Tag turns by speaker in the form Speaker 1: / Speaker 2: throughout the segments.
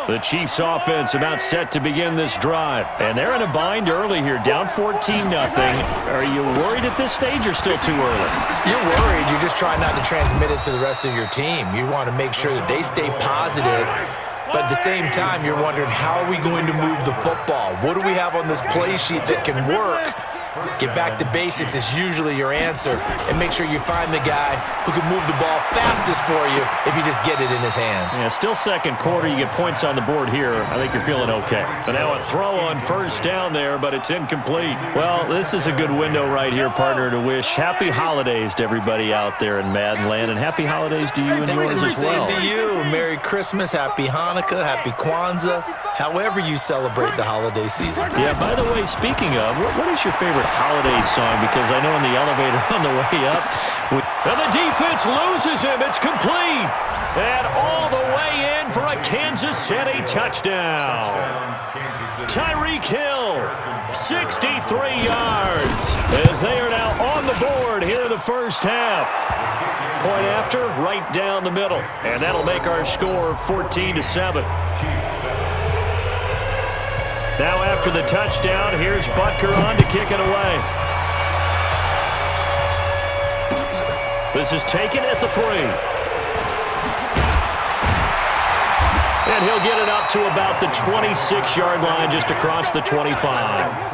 Speaker 1: The Chiefs offense about set to begin this drive. And they're in a bind early here, down 14-0. Are you worried at this stage or still too early?
Speaker 2: You're worried. You're just trying not to transmit it to the rest of your team. You want to make sure that they stay positive. But at the same time, you're wondering, how are we going to move the football? What do we have on this play sheet that can work? Get back to basics is usually your answer, and make sure you find the guy who can move the ball fastest for you if you just get it in his hands.
Speaker 1: Yeah, still second quarter. You get points on the board here. I think you're feeling okay. But now a throw on first down there, but it's incomplete. Well, this is a good window right here, partner, to wish happy holidays to everybody out there in Madden land, and happy holidays to you and yours as well.
Speaker 2: Same to you. Merry Christmas, Happy Hanukkah, Happy Kwanzaa, however you celebrate the holiday season.
Speaker 1: Yeah, by the way, speaking of, what is your favorite holiday song? Because I know in the elevator on the way up, and the defense loses him. It's complete. And all the way in for a Kansas City touchdown. Tyreek Hill, 63 yards, as they are now on the board here in the first half. Point after, right down the middle. And that'll make our score 14-7. Now after the touchdown, here's Butker on to kick it away. This is taken at the 3. And he'll get it up to about the 26-yard line, just across the 25.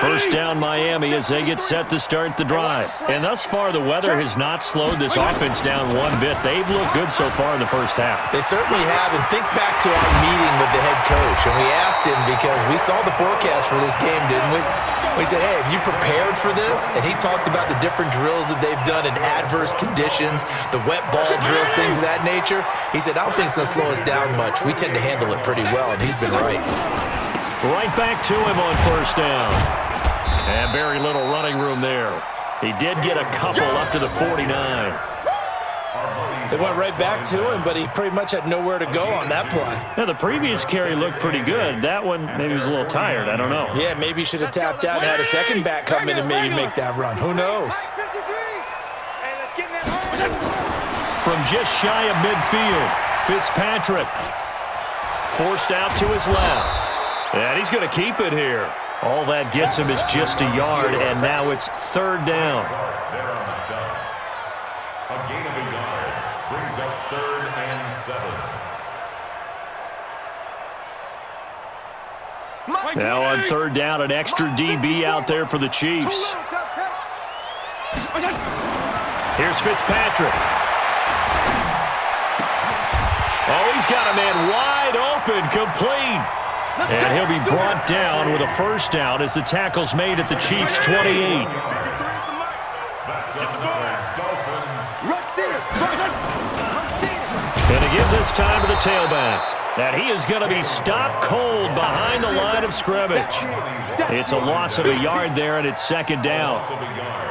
Speaker 1: First down Miami as they get set to start the drive. And thus far, the weather has not slowed this offense down one bit. They've looked good so far in the first half.
Speaker 2: They certainly have. And think back to our meeting with the head coach. And we asked him, because we saw the forecast for this game, didn't we? We said, hey, have you prepared for this? And he talked about the different drills that they've done in adverse conditions, the wet ball drills, things of that nature. He said, I don't think it's going to slow us down much. We tend to handle it pretty well, and he's been right.
Speaker 1: Right back to him on first down. And very little running room there. He did get a couple up to the 49.
Speaker 2: They went right back to him, but he pretty much had nowhere to go on that play.
Speaker 1: Yeah, the previous carry looked pretty good. That one, maybe he was a little tired. I don't know.
Speaker 2: Yeah, maybe he should have tapped out and had a second back come in and maybe make that run. Who knows?
Speaker 1: From just shy of midfield, Fitzpatrick forced out to his left. And he's going to keep it here. All that gets him is just a yard, and now it's third down.
Speaker 3: A gain of a yard brings up 3rd and 7.
Speaker 1: Now on third down, an extra DB out there for the Chiefs. Here's Fitzpatrick. Oh, he's got a man wide open, complete. And he'll be brought down with a first down as the tackle's made at the Chiefs' 28. And again this time to the tailback. And he is going to be stopped cold behind the line of scrimmage. It's a loss of a yard there, and it's second down.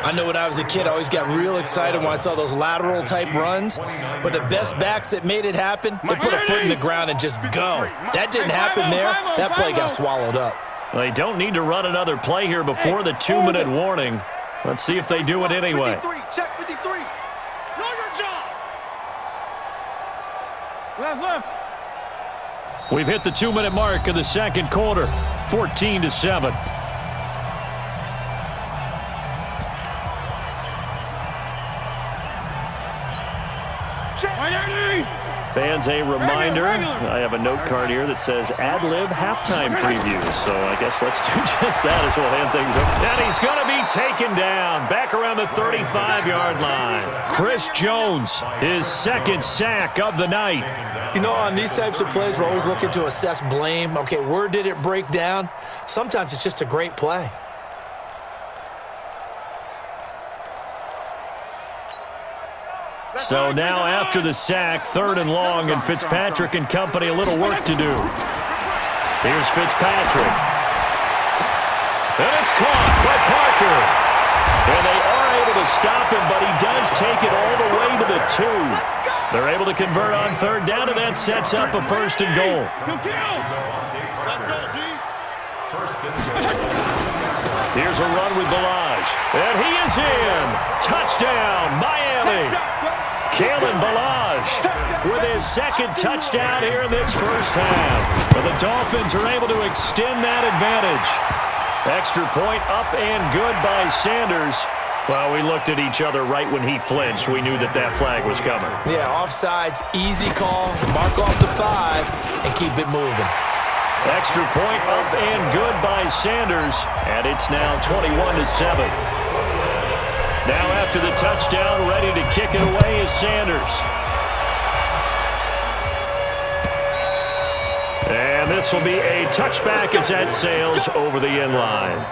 Speaker 2: I know when I was a kid, I always got real excited when I saw those lateral-type runs. But the best backs that made it happen, they put a foot in the ground and just go. That didn't happen there. That play got swallowed up.
Speaker 1: They don't need to run another play here before the 2-minute warning. Let's see if they do it anyway.
Speaker 4: Check 53. Know your job. Left.
Speaker 1: We've hit the 2-minute mark of the second quarter, 14-7. Fans, a reminder, I have a note card here that says ad-lib halftime previews, so I guess let's do just that as we'll hand things up. And he's going to be taken down, back around the 35-yard line. Chris Jones, his second sack of the night.
Speaker 2: You know, on these types of plays, we're always looking to assess blame. Okay, where did it break down? Sometimes it's just a great play.
Speaker 1: So now after the sack, 3rd and long, and Fitzpatrick and company a little work to do. Here's Fitzpatrick. And it's caught by Parker. And they are able to stop him, but he does take it all the way to the 2. They're able to convert on third down, and that sets up a 1st and goal.
Speaker 4: Let's go, D.
Speaker 1: Here's a run with Balaj. And he is in. Touchdown, Miami. Kalen Balaj with his second touchdown here in this first half. But the Dolphins are able to extend that advantage. Extra point up and good by Sanders. Well, we looked at each other right when he flinched. We knew that that flag was coming.
Speaker 2: Yeah, offsides, easy call. Mark off the 5 and keep it moving.
Speaker 1: Extra point up and good by Sanders. And it's now 21-7. Now after the touchdown, ready to kick it away is Sanders. And this will be a touchback as that sails over the end line.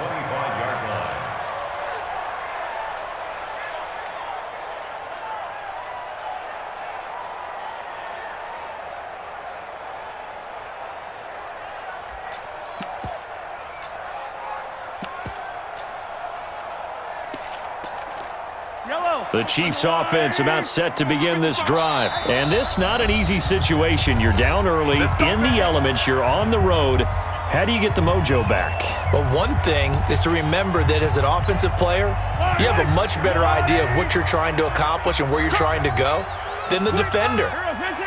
Speaker 1: The Chiefs offense about set to begin this drive. And this not an easy situation. You're down early, in the elements, you're on the road. How do you get the mojo back?
Speaker 2: Well, one thing is to remember that as an offensive player, you have a much better idea of what you're trying to accomplish and where you're trying to go than the defender.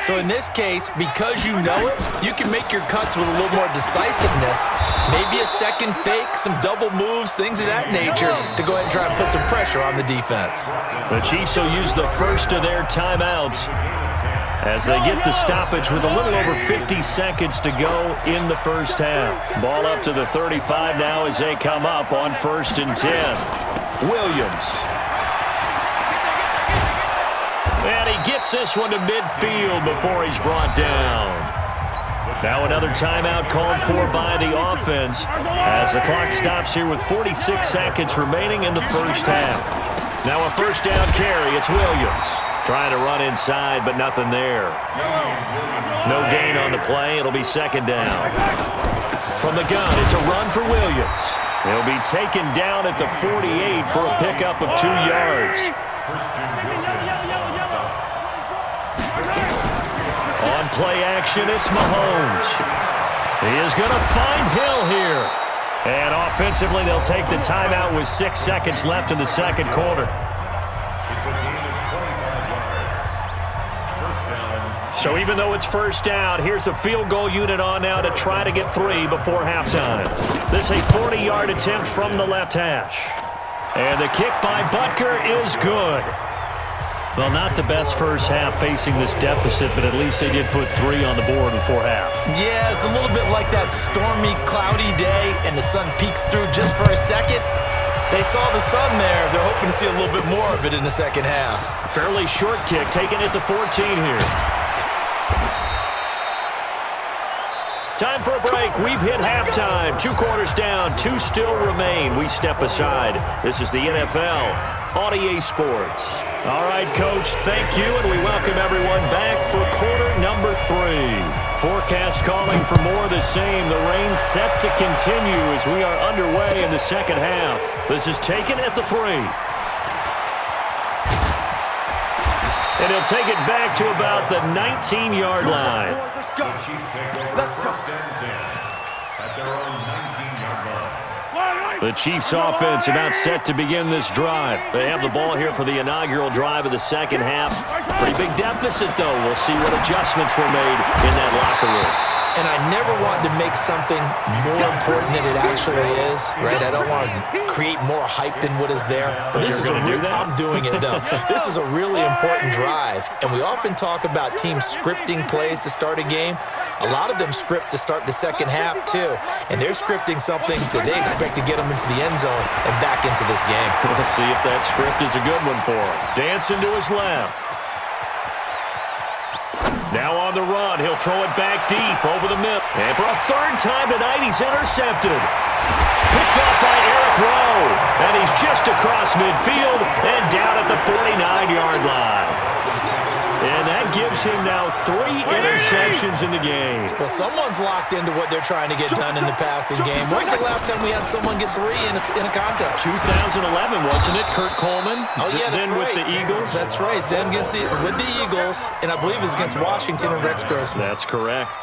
Speaker 2: So in this case, because you know it, you can make your cuts with a little more decisiveness, maybe a second fake, some double moves, things of that nature, to go ahead and try and put some pressure on the defense.
Speaker 1: The Chiefs will use the first of their timeouts as they get the stoppage with a little over 50 seconds to go in the first half. Ball up to the 35 now as they come up on 1st and 10. Williams. And he gets this one to midfield before he's brought down. Now another timeout called for by the offense as the clock stops here with 46 seconds remaining in the first half. Now a first down carry. It's Williams trying to run inside, but nothing there. No gain on the play. It'll be second down. From the gun, it's a run for Williams. He'll be taken down at the 48 for a pickup of 2 yards. On play action, it's Mahomes. He is going to find Hill here. And offensively, they'll take the timeout with 6 seconds left in the second quarter. So even though it's first down, here's the field goal unit on now to try to get 3 before halftime. This is a 40-yard attempt from the left hash. And the kick by Butker is good. Well, not the best first half facing this deficit, but at least they did put 3 on the board before half.
Speaker 2: Yeah, it's a little bit like that stormy, cloudy day, and the sun peeks through just for a second. They saw the sun there. They're hoping to see a little bit more of it in the second half.
Speaker 1: Fairly short kick, taking it to 14 here. Time for a break. We've hit halftime. 2 quarters down, 2 still remain. We step aside. This is the NFL on EA Sports. All right, Coach, thank you, and we welcome everyone back for quarter number 3. Forecast calling for more of the same. The rain set to continue as we are underway in the second half. This is taken at the 3. And he'll take it back to about the 19-yard line.
Speaker 3: The Chiefs take over first and 10 at their own 19-yard line.
Speaker 1: The Chiefs offense about set to begin this drive. They have the ball here for the inaugural drive of the second half. Pretty big deficit, though. We'll see what adjustments were made in that locker room.
Speaker 2: And I never want to make something more important than it actually is, right? I don't want to create more hype than what is there. But this is I'm doing it, though. This is a really important drive. And we often talk about teams scripting plays to start a game. A lot of them script to start the second half, too. And they're scripting something that they expect to get them into the end zone and back into this game.
Speaker 1: We'll see if that script is a good one for him. Dancing to his left. Now on the run, he'll throw it back deep over the middle. And for a 3rd time tonight, he's intercepted. Picked up by Eric Rowe. And he's just across midfield and down at the 49-yard line. And that gives him now 3 interceptions in the game.
Speaker 2: Well, someone's locked into what they're trying to get done in the passing game. When was the last time we had someone get 3 in a contest?
Speaker 1: 2011, wasn't it? Kurt Coleman.
Speaker 2: Oh, yeah, that's
Speaker 1: then
Speaker 2: right.
Speaker 1: with the Eagles.
Speaker 2: That's right. Then with the Eagles, and I believe it's against Washington and Rex Grossman.
Speaker 1: That's correct.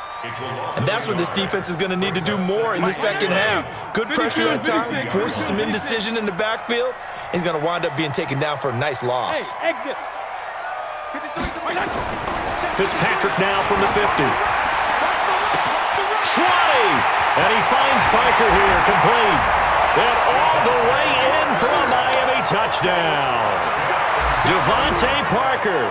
Speaker 2: And that's what this defense is going to need to do more in the second half. Good pressure that time, forces some indecision in the backfield. He's going to wind up being taken down for a nice loss.
Speaker 4: Hey, exit.
Speaker 1: Fitzpatrick now from the 50. 20! And he finds Parker here, complete. And all the way in for a Miami touchdown. Devontae Parker,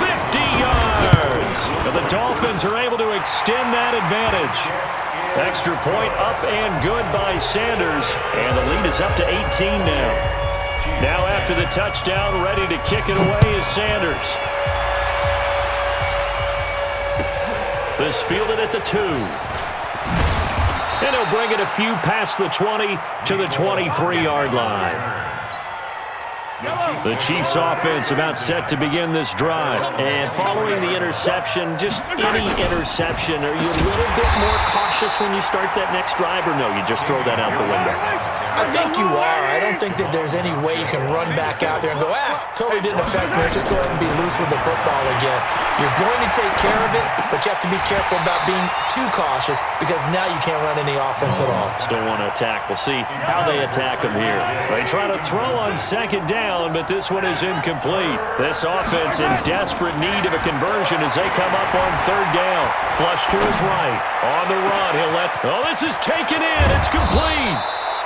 Speaker 1: 50 yards. And the Dolphins are able to extend that advantage. Extra point up and good by Sanders. And the lead is up to 18 now. Now after the touchdown, ready to kick it away is Sanders. This fielded at the 2. And he'll bring it a few past the 20 to the 23-yard line. The Chiefs offense about set to begin this drive. And following the interception, just any interception, are you a little bit more cautious when you start that next drive, or no, you just throw that out the window?
Speaker 2: I think you are. I don't think that there's any way you can run back out there and go, totally didn't affect me. Let's just go ahead and be loose with the football again. You're going to take care of it, but you have to be careful about being too cautious because now you can't run any offense at all.
Speaker 1: Still want to attack. We'll see how they attack them here. They try to throw on second down, but this one is incomplete. This offense in desperate need of a conversion as they come up on third down. Flush to his right. On the run, he'll let... Oh, this is taken in. It's complete.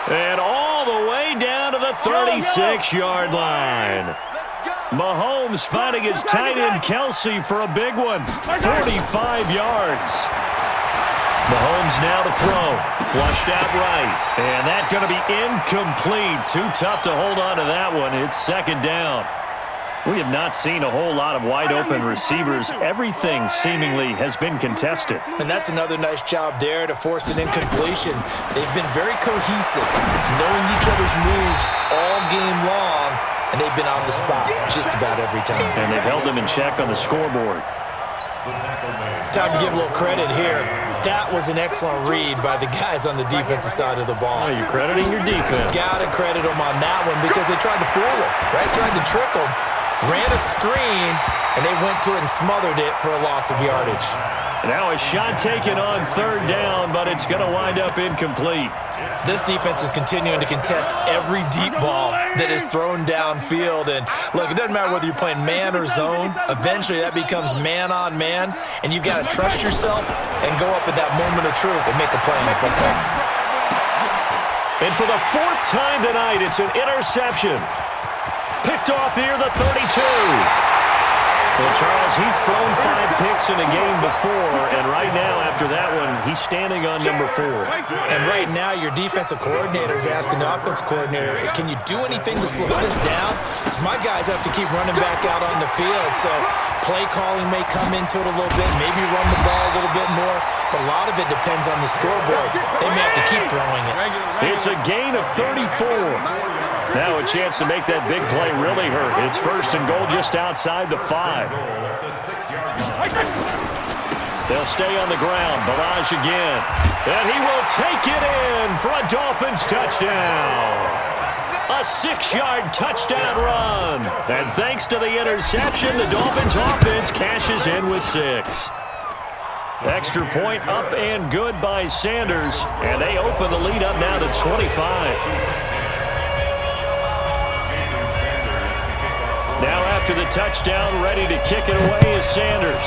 Speaker 1: And all the way down to the 36-yard line. Mahomes finding his tight end Kelsey for a big one. 45 yards. Mahomes now to throw. Flushed out right. And that's going to be incomplete. Too tough to hold on to that one. It's second down. We have not seen a whole lot of wide-open receivers. Everything seemingly has been contested.
Speaker 2: And that's another nice job there to force an incompletion. They've been very cohesive, knowing each other's moves all game long, and they've been on the spot just about every time.
Speaker 1: And they've held them in check on the scoreboard.
Speaker 2: Time to give a little credit here. That was an excellent read by the guys on the defensive side of the ball.
Speaker 1: Oh, you're crediting your defense.
Speaker 2: Got to credit them on that one because they tried to fool them, right? Tried to trick them. Ran a screen, and they went to it and smothered it for a loss of yardage.
Speaker 1: Now a shot taken on third down, but it's going to wind up incomplete.
Speaker 2: This defense is continuing to contest every deep ball that is thrown downfield. And, look, it doesn't matter whether you're playing man or zone. Eventually, that becomes man-on-man, and you've got to trust yourself and go up at that moment of truth and make a play in the football.
Speaker 1: And for the fourth time tonight, it's an interception. Picked off near the 32. Well, Charles, he's thrown 5 picks in a game before, and right now, after that one, he's standing on number 4.
Speaker 2: And right now, your defensive coordinator is asking the offensive coordinator, can you do anything to slow this down? Because my guys have to keep running back out on the field, so play calling may come into it a little bit, maybe run the ball a little bit more, but a lot of it depends on the scoreboard. They may have to keep throwing it.
Speaker 1: It's a gain of 34. Now a chance to make that big play really hurt. It's first and goal just outside the 5. They'll stay on the ground. Barrage again. And he will take it in for a Dolphins touchdown. A 6-yard touchdown run. And thanks to the interception, the Dolphins offense cashes in with 6. Extra point up and good by Sanders. And they open the lead up now to 25. Now after the touchdown, ready to kick it away is Sanders.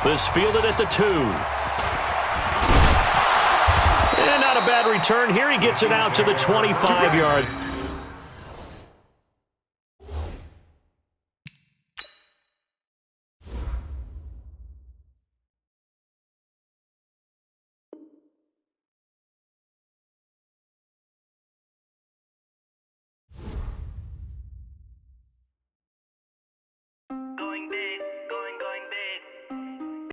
Speaker 1: This fielded at the 2. And not a bad return. Here he gets it out to the 25-yard.